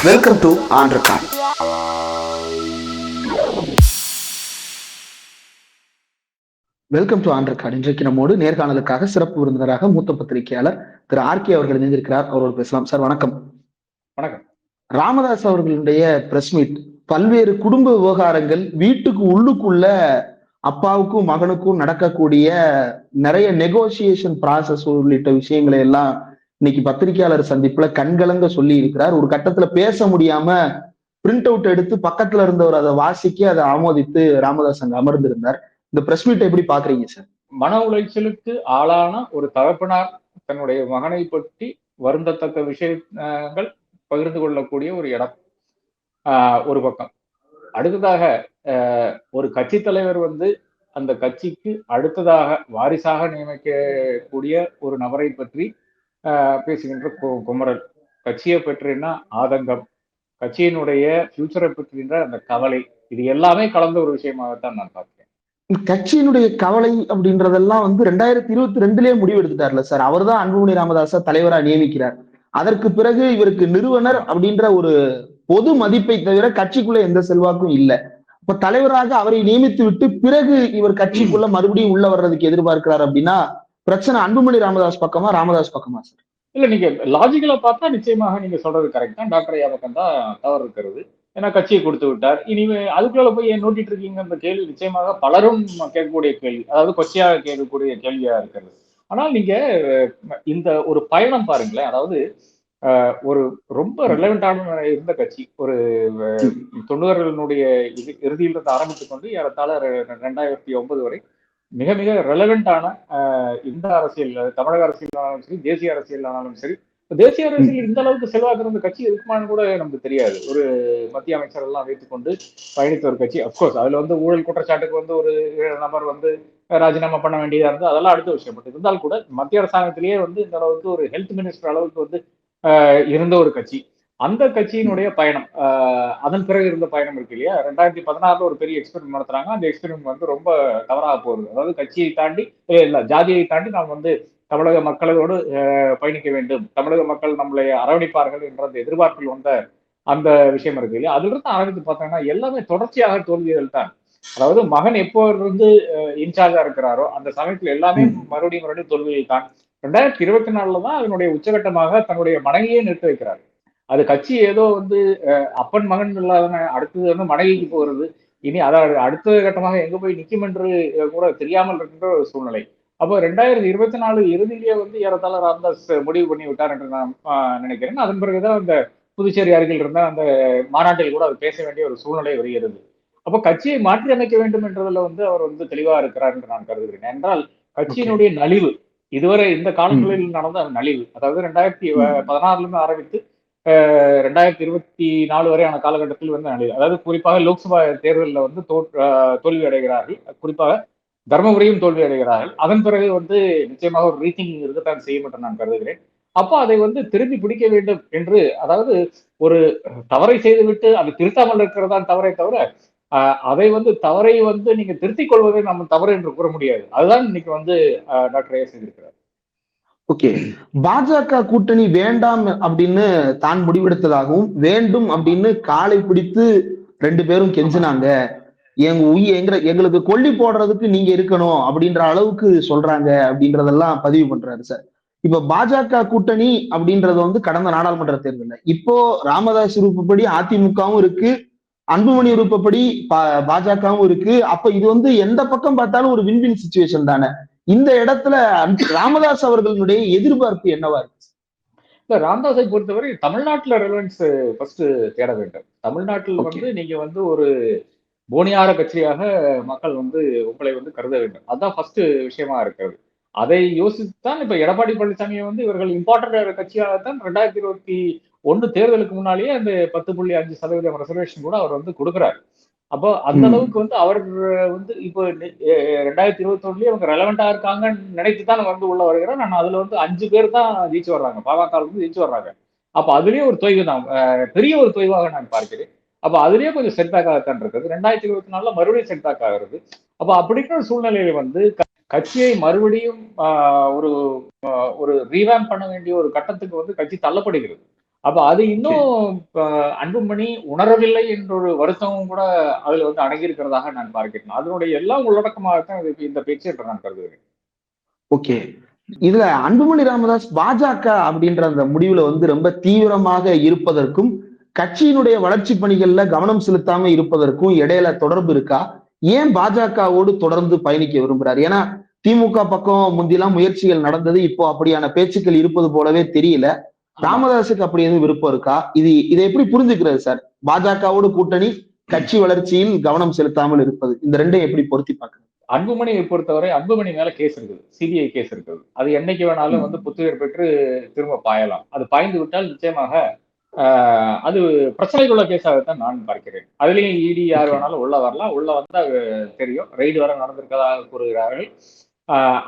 Welcome to on record. Welcome to on record. இன்றைக்கு நம்மோடு நேர்காணலுக்காக சிறப்பு விருந்தினராக மூத்த பத்திரிகையாளர் திரு ஆர்கே அவர்கள் இணைந்திருக்கிறார். அவரோடு பேசலாம். சார் வணக்கம். வணக்கம். ராமதாஸ் அவர்களுடைய பிரஸ் மீட், பல்வேறு குடும்ப விவகாரங்கள், வீட்டுக்கு உள்ளுக்குள்ள அப்பாவுக்கும் மகனுக்கும் நடக்கக்கூடிய நிறைய நெகோசியேஷன் ப்ராசஸ் உள்ளிட்ட விஷயங்களை எல்லாம் இன்னைக்கு பத்திரிகையாளர் சந்திப்புல கண்கலங்க சொல்லி இருக்கிறார். ஒரு கட்டத்துல பேச முடியாம பிரிண்ட் அவுட் எடுத்து பக்கத்துல இருந்தவர் அதை வாசிக்க அதை ஆமோதித்து ராமதாஸ் அங்க அமர்ந்திருந்தார். இந்த பிரஸ் மீட்டை எப்படி பாக்குறீங்க சார்? மன உளைச்சலுக்கு ஆளான ஒரு தகப்பனார் தன்னுடைய மகனை பற்றி வருந்தத்தக்க விஷயங்கள் பகிர்ந்து கொள்ளக்கூடிய ஒரு இடம் ஒரு பக்கம். அடுத்ததாக ஒரு கட்சி தலைவர் அந்த கட்சிக்கு அடுத்ததாக வாரிசாக நியமிக்கக்கூடிய ஒரு நபரை பற்றி பேசுகின்ற குமரல், கட்சியை பற்றின ஆதங்கம், கட்சியினுடைய ஃபியூச்சரை பற்றின்ற அந்த கவலை, இது எல்லாமே கலந்த ஒரு விஷயமாகத்தான் நான் பார்க்கிறேன். கட்சியினுடைய கவலை அப்படின்றதெல்லாம் 2022 முடிவு எடுத்துட்டார்ல சார். அவர் தான் அன்புமணி ராமதாஸ தலைவரா நியமிக்கிறார். அதற்கு பிறகு இவருக்கு நிறுவனர் அப்படின்ற ஒரு பொது மதிப்பை தவிர கட்சிக்குள்ள எந்த செல்வாக்கும் இல்லை. இப்ப தலைவராக அவரை நியமித்து விட்டு பிறகு இவர் கட்சிக்குள்ள மறுபடியும் உள்ள வர்றதுக்கு எதிர்பார்க்கிறார் அப்படின்னா பிரச்சனை அன்புமணி ராமதாஸ் பக்கமா ராமதாஸ் பக்கமா சார்? இல்ல, நீங்க லாஜிக்கலா பார்த்தா நிச்சயமாக நீங்க சொல்றது கரெக்ட் தான். டாக்டர் ஐயா பக்கம் தான் தவறு இருக்கிறது. ஏன்னா கட்சியை கொடுத்து விட்டார், இனிமே அதுக்குள்ள போய் ஏன் நோட்டிட்டு இருக்கீங்க கேள்வி நிச்சயமாக பலரும் கேட்கக்கூடிய கேள்வி, அதாவது கொச்சையாக கேட்கக்கூடிய கேள்வியா இருக்கிறது. ஆனால் நீங்க இந்த ஒரு பயணம் பாருங்களேன், அதாவது ஒரு ரொம்ப ரெலவெண்டான இருந்த கட்சி, ஒரு 90களினுடைய இறுதியிலிருந்து ஆரம்பித்துக் கொண்டு ஏறத்தாழ 2009 வரை மிக மிக ரெலவெண்டான இந்த அரசியல், தமிழக அரசியலானாலும் சரி, தேசிய அரசியலானாலும் சரி. தேசிய அரசியல் இந்த அளவுக்கு செல்வாக்கு இருந்த கட்சி இருக்குமான்னு கூட நமக்கு தெரியாது. ஒரு மத்திய அமைச்சர் எல்லாம் வைத்துக்கொண்டு பயணித்த ஒரு கட்சி. அப்கோர்ஸ் அதுல ஊழல் குற்றச்சாட்டுக்கு ஒரு நபர் ராஜினாமா பண்ண வேண்டியதா இருந்து அதெல்லாம் அடுத்த விஷயம். பட் இருந்தாலும் கூட மத்திய அரசாங்கத்திலேயே இந்த அளவுக்கு ஒரு ஹெல்த் மினிஸ்டர் அளவுக்கு இருந்த ஒரு கட்சி. அந்த கட்சியினுடைய பயணம், அதன் பிறகு இருந்த பயணம் இருக்கு இல்லையா, 2016 ஒரு பெரிய எக்ஸ்பெரிமெண்ட் நடத்துறாங்க. அந்த எக்ஸ்பெரிமெண்ட் ரொம்ப தவறாக போகுது. அதாவது கட்சியை தாண்டி இல்ல, ஜாதியை தாண்டி நாம் தமிழக மக்களோடு பயணிக்க வேண்டும், தமிழக மக்கள் நம்மளை அரவணைப்பார்கள் என்ற அந்த எதிர்பார்ப்பில் வந்த அந்த விஷயம் இருக்கு இல்லையா, அதுல இருந்து ஆரம்பித்து பார்த்தோம்னா எல்லாமே தொடர்ச்சியாக தோல்விகள் தான். அதாவது மகன் எப்போ இன்சார்ஜா இருக்கிறாரோ அந்த சமயத்துல எல்லாமே மறுபடியும் தோல்விகள் தான். 2024 தான் அதனுடைய உச்சகட்டமாக தன்னுடைய மனைவியே நிறுத்த வைக்கிறார். அது கட்சி ஏதோ அப்பன் மகன் இல்லாத, அடுத்தது மனைவிக்கு போகிறது. இனி அதாவது அடுத்த கட்டமாக எங்க போய் நிற்கும் என்று கூட தெரியாமல் இருக்கின்ற ஒரு சூழ்நிலை. அப்போ 2024 இறுதியிலேயே ஏறத்தாழ ராமதாஸ் முடிவு பண்ணி விட்டார் என்று நான் நினைக்கிறேன். அதன் பிறகுதான் அந்த புதுச்சேரி அருகில் இருந்த அந்த மாநாட்டில் கூட அவர் பேச வேண்டிய ஒரு சூழ்நிலை வருகிறது. அப்போ கட்சியை மாற்றி அமைக்க வேண்டும் என்றதுல அவர் தெளிவா இருக்கிறார் என்று நான் கருதுகிறேன். என்றால் கட்சியினுடைய நலிவு, இதுவரை இந்த காலங்களில் நடந்த நலிவு, அதாவது 2016 இருந்து ஆரம்பித்து 2024 வரையான காலகட்டத்தில் நலிவு, அதாவது குறிப்பாக லோக்சபா தேர்தலில் தோல்வி அடைகிறார்கள், குறிப்பாக தர்மபுரியும் தோல்வி அடைகிறார்கள். அதன் பிறகு நிச்சயமாக ஒரு ரீதிங்கிங் இருக்கத்தான் செய்யும் என்று நான் கருதுகிறேன். அப்போ அதை திரும்பி பிடிக்க வேண்டும் என்று, அதாவது ஒரு தவறை செய்துவிட்டு அதை திருத்தாமல் இருக்கிறதான் தவறை தவிர அதை தவறை நீங்க திருத்திக் கொள்வதை நம்ம தவறு என்று கூற முடியாது. அதுதான் இன்னைக்கு டாக்டர் ஐயா செய்திருக்கிறார். ஓகே, பாஜக கூட்டணி வேண்டாம் அப்படின்னு தான் முடிவெடுத்ததாகவும், வேண்டும் அப்படின்னு காலை பிடித்து 2 பேரும் கெஞ்சினாங்க, எங்களுக்கு கொல்லி போடுறதுக்கு நீங்க இருக்கணும் அப்படின்ற அளவுக்கு சொல்றாங்க அப்படின்றதெல்லாம் பதிவு பண்றாரு சார். இப்ப பாஜக கூட்டணி அப்படின்றது கடந்த நாடாளுமன்ற தேர்தல், இப்போ ராமதாஸ் விருப்பப்படி அதிமுகவும் இருக்கு, அன்புமணி விருப்பப்படி பாஜகவும் இருக்கு. அப்ப இது எந்த பக்கம் பார்த்தாலும் ஒரு வின்வின் சிச்சுவேஷன் தானே. இந்த இடத்துல ராமதாஸ் அவர்களுடைய எதிர்பார்ப்பு என்னவா இருக்கு? இல்ல, ராமதாஸை பொறுத்தவரை தமிழ்நாட்டுல ரெலவன்ஸ் ஃபர்ஸ்ட் தேட வேண்டும். தமிழ்நாட்டில் நீங்க ஒரு போனியார கட்சியாக மக்கள் உங்களை கருத வேண்டும். அதுதான் ஃபர்ஸ்ட் விஷயமா இருக்கிறது. அதை யோசித்துத்தான் இப்ப எடப்பாடி பழனிசாமியை இவர்கள் இம்பார்ட்டன்ட் கட்சியாகத்தான் 2021 தேர்தலுக்கு முன்னாலேயே அந்த 10.5% ரிசர்வேஷன் கூட அவர் கொடுக்குறாரு. அப்போ அந்த அளவுக்கு அவர் இப்போ 2021 அவங்க ரெலவெண்டா இருக்காங்கன்னு நினைத்துதான் உள்ள வருகிறார். நான் அதுல 5 பேர் தான் ஜெயிச்சு வர்றாங்க, பாமக ஜெயிச்சு வர்றாங்க. அப்ப அதுலயே ஒரு தொய்வு தான், பெரிய ஒரு தொய்வாக நான் பார்க்கிறேன். அப்ப அதுலயே கொஞ்சம் செட்பேக் ஆகத்தான் இருக்குது. 2024 மறுபடியும் செட்பேக் ஆகிறது. அப்ப அப்படிங்கிற சூழ்நிலையில கட்சியை மறுபடியும் ஒரு ரீவேம் பண்ண வேண்டிய ஒரு கட்டத்துக்கு கட்சி தள்ளப்படுகிறது. அப்ப அது இன்னும் அன்புமணி உணரவில்லை என்ற ஒரு வருத்தமும் கூட அதுல வந்து அடங்கி இருக்கிறதாக நான் பார்க்கிறேன். அதனுடைய எல்லாம் உள்ளடக்கமாகத்தான் இந்த பேச்சு என்று நான் கருதுகிறேன். ஓகே. இதுல அன்புமணி ராமதாஸ் பாஜக அப்படின்ற அந்த முடிவுல வந்து ரொம்ப தீவிரமாக இருப்பதற்கும் கட்சியினுடைய வளர்ச்சி பணிகள்ல கவனம் செலுத்தாம இருப்பதற்கும் இடையில தொடர்பு இருக்கா? ஏன் பாஜகவோடு தொடர்ந்து பயணிக்க விரும்புறாரு? ஏன்னா திமுக பக்கம் முந்திலாம் முயற்சிகள் நடந்தது. இப்போ அப்படியான பேச்சுக்கள் இருப்பது போலவே தெரியல. ராமதாஸுக்கு அப்படி எதுவும் விருப்பம் இருக்கா? இதை எப்படி புரிஞ்சுக்கிறது சார்? பாஜகவோடு கூட்டணி, கட்சி வளர்ச்சியில் கவனம் செலுத்தாமல் இருப்பது, இந்த ரெண்டையும் எப்படி பொருத்தி பார்க்கறது? அன்புமணியை பொறுத்தவரை அன்புமணி மேல கேஸ் இருக்குது, சிபிஐ கேஸ் இருக்குது. அது என்னைக்கு வேணாலும் வந்து புத்துயிர் பெற்று திரும்ப பாயலாம். அது பாய்ந்து விட்டால் நிச்சயமாக அது பிரச்சனைக்குள்ள கேஸாகத்தான் நான் பார்க்கிறேன். அதுலயும் இடி யார் வேணாலும் உள்ள வரலாம். உள்ள வந்தா தெரியும். ரெய்டு வர நடந்திருக்கதாக கூறுகிறார்கள்.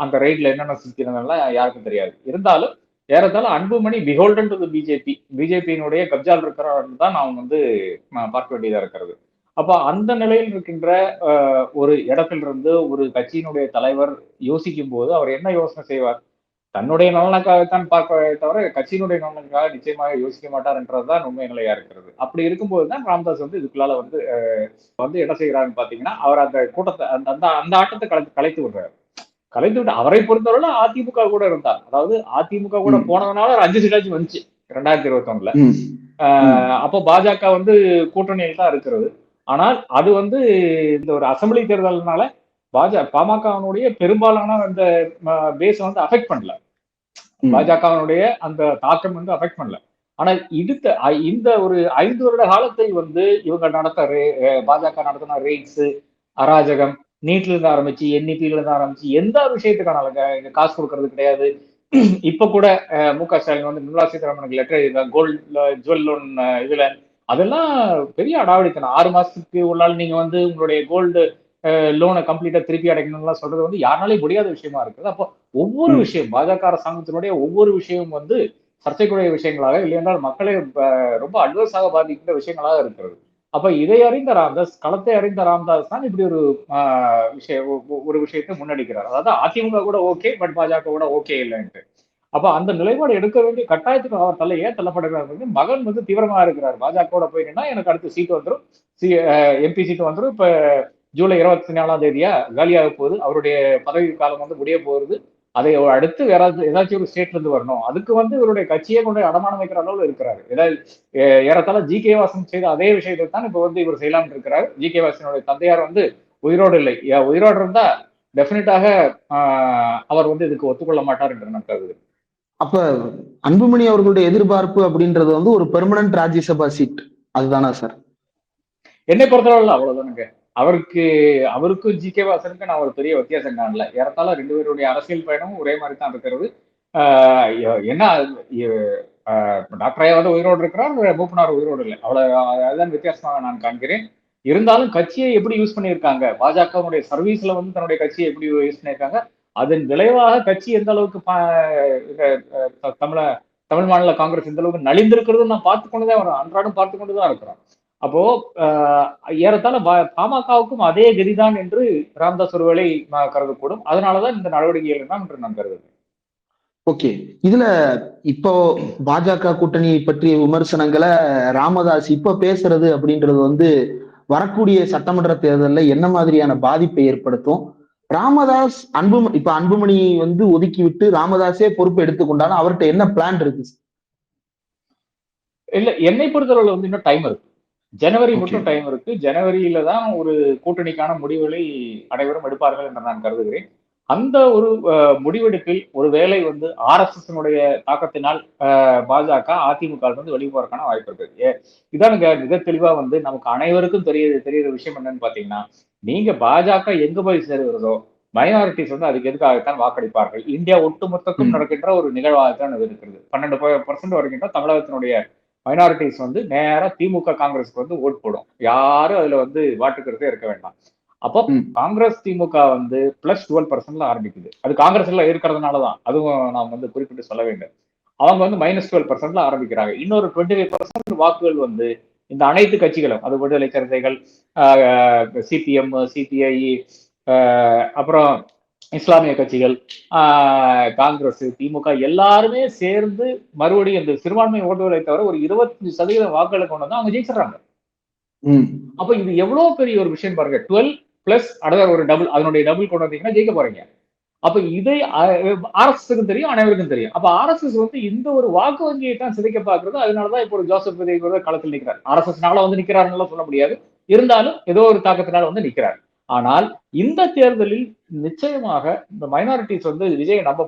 அந்த ரெய்ட்ல என்னென்ன சிக்கினதெல்லாம் யாருக்கும் தெரியாது. இருந்தாலும் ஏறத்தாழ அன்புமணி பிஹோல்டன் டு பிஜேபியினுடைய கப்ஜால் இருக்கிறார் தான் நாம் வந்து பார்க்க வேண்டியதா இருக்கிறது. அப்ப அந்த நிலையில் இருக்கின்ற ஒரு இடத்திலிருந்து ஒரு கட்சியினுடைய தலைவர் யோசிக்கும் போது அவர் என்ன யோசனை செய்வார்? தன்னுடைய நலனுக்காகத்தான் பார்க்க தவிர கட்சியினுடைய நலனுக்காக நிச்சயமாக யோசிக்க மாட்டார் என்றதுதான் உண்மை நிலையா இருக்கிறது. அப்படி இருக்கும்போது தான் ராமதாஸ் வந்து இதுக்குள்ளால வந்து வந்து என்ன செய்யறாருன்னு பாத்தீங்கன்னா, அவர் அந்த கூட்டத்தை அந்த அந்த ஆட்டத்தை கலைத்து விடுறாரு. கலைத்து விட்டு அவரை பொறுத்தவரை அதிமுக கூட இருந்தார். அதாவது அதிமுக கூட போனதுனால ஒரு 5 சீட்டாச்சும் வந்துச்சு 2021ல. அப்போ பாஜக வந்து கூட்டணியில் தான் இருக்கிறது. ஆனால் அது வந்து இந்த ஒரு அசம்பிளி தேர்தல்னால பாமகவினுடைய பெரும்பாலான அந்த பேஸ் வந்து அஃபெக்ட் பண்ணல. பாஜகவினுடைய அந்த தாக்கம் வந்து அஃபெக்ட் பண்ணல. ஆனால் இந்த ஒரு 5 வருட காலத்தை வந்து இவங்க பாஜக நடத்தின ரெய்ட்ஸ், அராஜகம், நீட்ல இருந்து ஆரம்பிச்சு, என்இபில இருந்து ஆரம்பிச்சு எந்த விஷயத்துக்கான காசு கொடுக்கறது கிடையாது. இப்ப கூட மு.க. ஸ்டாலின் வந்து நிர்மலா சீதாராமனுக்கு லெட்டர் கோல்டு ஜுவல் லோன் இதுல அதெல்லாம் பெரிய அடாவடித்தனம். 6 மாசத்துக்கு உள்ளால் நீங்க வந்து உங்களுடைய கோல்டு லோனை கம்ப்ளீட்டா திருப்பி அடைக்கணும்லாம் சொல்றது வந்து யாருனாலையும் முடியாத விஷயமா இருக்குது. அப்போ ஒவ்வொரு விஷயம் பாஜக அரசாங்கத்தினுடைய ஒவ்வொரு விஷயமும் வந்து சர்ச்சைக்குரிய விஷயங்களாக, இல்லையென்றால் மக்களை ரொம்ப அட்வர்ஸாக பாதிக்கின்ற விஷயங்களாக இருக்கிறது. அப்ப இதை அறிந்த ராமதாஸ், களத்தை அறிந்த ராமதாஸ் தான் இப்படி ஒரு விஷயத்தை முன்னெடுக்கிறார். அதாவது அதிமுக கூட ஓகே, பட் பாஜக கூட ஓகே இல்லைன்ட்டு. அப்ப அந்த நிலைப்பாடு எடுக்க வேண்டிய கட்டாயத்துக்கு அவர் ஏன் தள்ளப்படுகிறார்? மகன் வந்து தீவிரமா இருக்கிறார். பாஜக போயிட்டா எனக்கு அடுத்து சீட் வந்துடும், எம்பி சீட் வந்துடும். இப்ப ஜூலை 24ஆம் தேதியா காலியாக போகுது. அவருடைய பதவி காலம் வந்து முடிய போகுது. அதை அடுத்து ஏதாச்சும் ஒரு ஸ்டேட்ல இருந்து வரணும். அதுக்கு வந்து இவருடைய கட்சியே கொண்டு அடமானம் வைக்கிற அளவுல இருக்கிறாரு. ஏதாவது ஏறத்தாழ ஜி.கே. வாசன் செய்த அதே விஷயத்தை தான் இப்ப வந்து இவர் செய்யலாம்னு இருக்கிறார். ஜி.கே. வாசனுடைய தந்தையார் வந்து உயிரோடு இல்லை. உயிரோடு இருந்தா டெஃபினட்டாக அவர் வந்து இதுக்கு ஒத்துக்கொள்ள மாட்டார் என்று நான் கருதுகிறேன். அப்ப அன்புமணி அவர்களுடைய எதிர்பார்ப்பு அப்படின்றது வந்து ஒரு பெர்மனன்ட் ராஜ்யசபா சீட் அதுதானா சார்? என்னை பொறுத்தளவுல அவ்வளவுதானுங்க. அவருக்கும் ஜி.கே. வாசனுக்கு நான் ஒரு பெரிய வித்தியாசம் காணல. ஏறத்தாழ 2 பேருடைய அரசியல் பயணமும் ஒரே மாதிரி தான் இருக்கிறது. என்ன டாக்டர் ஐயா வந்து உயிரோடு இருக்கிறார், மூப்பனார் உயிரோடு இல்லை. அவ்வளவு அதுதான் வித்தியாசமாக நான் காண்கிறேன். இருந்தாலும் கட்சியை எப்படி யூஸ் பண்ணியிருக்காங்க, பாஜகவுடைய சர்வீஸ்ல வந்து தன்னுடைய கட்சியை எப்படி யூஸ் பண்ணியிருக்காங்க, அதன் விளைவாக கட்சி எந்த அளவுக்கு தமிழ் மாநில காங்கிரஸ் எந்த அளவுக்கு நலிந்திருக்கிறது நான் பார்த்து கொண்டுதான் வரோம், அன்றாடம் பார்த்து கொண்டுதான் இருக்கிறோம். அப்போ ஏறத்தாழ பாமகவுக்கும் அதே கதிதான் என்று ராமதாஸ் ஒருவேளை கருதக்கூடும். அதனாலதான் இந்த நடவடிக்கைகள் தான் என்று நான் கருதுகிறேன். ஓகே. இதுல இப்போ பாஜக கூட்டணி பற்றிய விமர்சனங்களை ராமதாஸ் இப்ப பேசுறது அப்படின்றது வந்து வரக்கூடிய சட்டமன்ற தேர்தலில் என்ன மாதிரியான பாதிப்பை ஏற்படுத்தும்? ராமதாஸ் அன்புமணி வந்து ஒதுக்கி விட்டு ராமதாஸே பொறுப்பு எடுத்துக்கொண்டாலும் அவர்கிட்ட என்ன பிளான் இருக்கு? இல்ல, என்னை பொறுத்தவரை வந்து இன்னும் டைம் இருக்கு. ஜனவரி மட்டும் டைம் இருக்கு. ஜனவரியில தான் ஒரு கூட்டணிக்கான முடிவுகளை அனைவரும் எடுப்பார்கள் என்று நான் கருதுகிறேன். அந்த ஒரு முடிவெடுப்பில் ஒரு வேளை வந்து RSS தாக்கத்தினால் பாஜக அதிமுக வந்து வெளியே போறதுக்கான வாய்ப்பு இருக்கு. இதானுங்க மிக தெளிவா வந்து நமக்கு அனைவருக்கும் தெரியுற விஷயம் என்னன்னு பாத்தீங்கன்னா, நீங்க பாஜக எங்க போய் சேருகிறதோ மைனாரிட்டிஸ் வந்து அதுக்கு எதுக்காகத்தான் வாக்களிப்பார்கள். இந்தியா ஒட்டுமொத்தக்கும் நடக்கின்ற ஒரு நிகழ்வாகத்தான் இது இருக்கிறது. 12% வருகின்ற தமிழகத்தினுடைய மைனாரிட்டிஸ் வந்து நேரா திமுக காங்கிரஸ்க்கு வந்து ஓட் போடும். யாரும் அதுல வந்து வாட்டுக்கிறதே இருக்க வேண்டாம். அப்போ காங்கிரஸ் திமுக வந்து +12% ஆரம்பிக்குது. அது காங்கிரஸ்ல இருக்கிறதுனாலதான், அதுவும் நாம் வந்து குறிப்பிட்டு சொல்ல வேண்டும். அவங்க வந்து -12% ஆரம்பிக்கிறாங்க. இன்னொரு 25% வாக்குகள் வந்து இந்த அனைத்து கட்சிகளும், அது விடுதலை சிறுத்தைகள், CPM, CPI, அப்புறம் இஸ்லாமிய கட்சிகள், காங்கிரஸ், திமுக எல்லாருமே சேர்ந்து மறுபடியும் இந்த சிறுபான்மை ஓட்டுகளை தவிர ஒரு 25% வாக்குகளை கொண்டு வந்து அவங்க ஜெயிச்சிடறாங்க. அப்ப இது எவ்வளவு பெரிய ஒரு விஷயம் பாருங்க. 12 பிளஸ் அடுத்த ஒரு டபுள், அதனுடைய டபுள் கொண்டு வந்தீங்கன்னா ஜெயிக்க போறீங்க. அப்ப இதை ஆர்எஸ்எஸ்க்கும் தெரியும், அனைவருக்கும் தெரியும். அப்ப ஆர்எஸ்எஸ் வந்து இந்த ஒரு வாக்கு வங்கியை தான் சிதைக்க பாக்குறது. அதனாலதான் இப்போ ஒரு ஜோசப் விஜய் களத்தில் நிற்கிறார். ஆர்எஸ்எஸ்னால வந்து நிக்கிறாருன்னு சொல்ல முடியாது, இருந்தாலும் ஏதோ ஒரு தாக்கத்தினால வந்து நிக்கிறார். ஆனால் இந்த தேர்தலில் நிச்சயமாக இந்த மைனாரிட்டிஸ் வந்து விஜயை நம்ப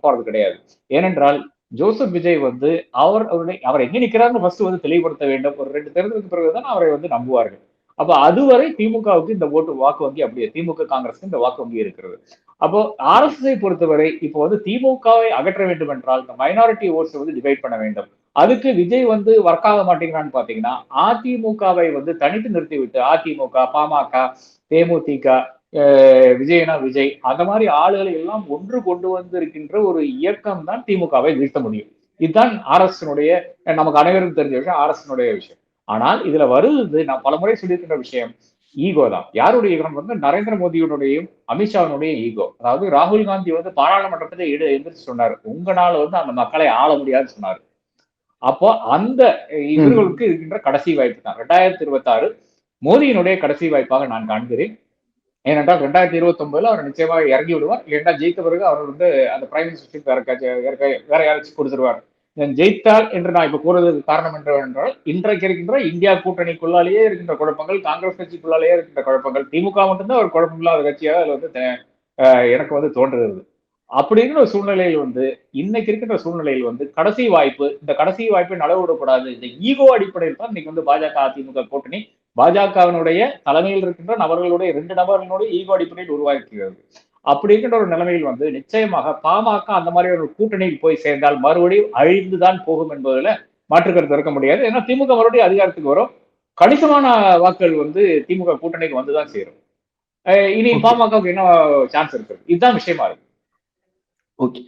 போறது கிடையாது. ஏனென்றால் ஜோசப் விஜய் வந்து அவர் எங்க நிக்கிறாருன்னு ஃபர்ஸ்ட் வந்து தெளிவுபடுத்த வேண்டும். ஒரு 2 தேர்தலுக்கு பிறகுதான் அவரை வந்து நம்புவார்கள். அப்ப அதுவரை திமுகவுக்கு இந்த வாக்கு வங்கி அப்படியே, திமுக காங்கிரஸுக்கு இந்த வாக்கு வங்கி இருக்கிறது. அப்போ ஆர்எஸ்எஸ்ஐ பொறுத்தவரை இப்போ வந்து திமுகவை அகற்ற வேண்டும் என்றால் இந்த மைனாரிட்டி ஓட்ஸ் வந்து டிவைட் பண்ண வேண்டும். அதுக்கு விஜய் வந்து ஒர்க் ஆக மாட்டேங்கிறான்னு பாத்தீங்கன்னா அதிமுகவை வந்து தனித்து நிறுத்திவிட்டு அதிமுக, பாமக, தேமுதிக, விஜயனா விஜய் அந்த மாதிரி ஆளுகளை எல்லாம் ஒன்று கொண்டு வந்து இருக்கின்ற ஒரு இயக்கம் தான் திமுகவை வீழ்த்த முடியும். இதுதான் ஆர்எஸ்னுடைய, நமக்கு அனைவருக்கும் தெரிஞ்ச விஷயம், ஆர்எஸ்னுடைய விஷயம். ஆனால் இதுல வருது, நான் பலமுறை சொல்லியிருக்கின்ற விஷயம், ஈகோ தான். யாருடைய ஈகோ வந்து நரேந்திர மோடியுடையும் அமித்ஷாவினுடைய ஈகோ. அதாவது ராகுல் காந்தி வந்து பாராளுமன்றத்தை எந்திரிச்சு சொன்னாரு, உங்களால வந்து அந்த மக்களை ஆள முடியாதுன்னு சொன்னாரு. அப்போ அந்த இவர்களுக்கு இருக்கின்ற கடைசி வாய்ப்பு தான் 2026 மோடியினுடைய கடைசி வாய்ப்பாக நான் காண்கிறேன். ஏனென்றால் 2029 அவர் நிச்சயமாக இறங்கி விடுவார். இல்லைன்னா ஜெயித்த பிறகு அவர் வந்து அந்த பிரைம் மினிஸ்டர் வேற யாராச்சும் கொடுத்துருவார். ஜெயித்தால் என்று நான் இப்ப கூறுவதற்கு காரணம் என்றால் இன்றைக்கு இருக்கின்ற இந்தியா கூட்டணிக்குள்ளாலேயே இருக்கின்ற குழப்பங்கள், காங்கிரஸ் கட்சிக்குள்ளாலேயே இருக்கின்ற குழப்பங்கள், திமுக மட்டும்தான் ஒரு குழப்பம் இல்லாத கட்சியாக அது வந்து எனக்கு வந்து தோன்றுகிறது. அப்படிங்கிற ஒரு சூழ்நிலையில் வந்து இன்னைக்கு இருக்கின்ற சூழ்நிலையில் வந்து கடைசி வாய்ப்பு, இந்த கடைசி வாய்ப்பை நழுவிடக்கூடாது. இந்த ஈகோ அடிப்படையில் தான் இன்னைக்கு வந்து பாஜக அதிமுக கூட்டணி பாஜகவினுடைய தலைமையில் இருக்கின்ற நபர்களுடைய 2 நபர்களுடைய ஈகோ அடிப்படையில் உருவாக்கிறது. அப்படி இருக்கின்ற ஒரு நிலைமையில் வந்து நிச்சயமாக பாமக அந்த மாதிரி ஒரு கூட்டணியில் போய் சேர்ந்தால் மறுபடியும் அழிந்துதான் போகும் என்பதுல மாற்றுக்கருத்து இருக்க முடியாது. ஏன்னா திமுக மறுபடியும் அதிகாரத்துக்கு வரும், கணிசமான வாக்குகள் வந்து திமுக கூட்டணிக்கு வந்துதான் சேரும். இனி பாமகவுக்கு என்ன சான்ஸ் இருக்கு, இதுதான் விஷயமா இருக்கு. ஓகே.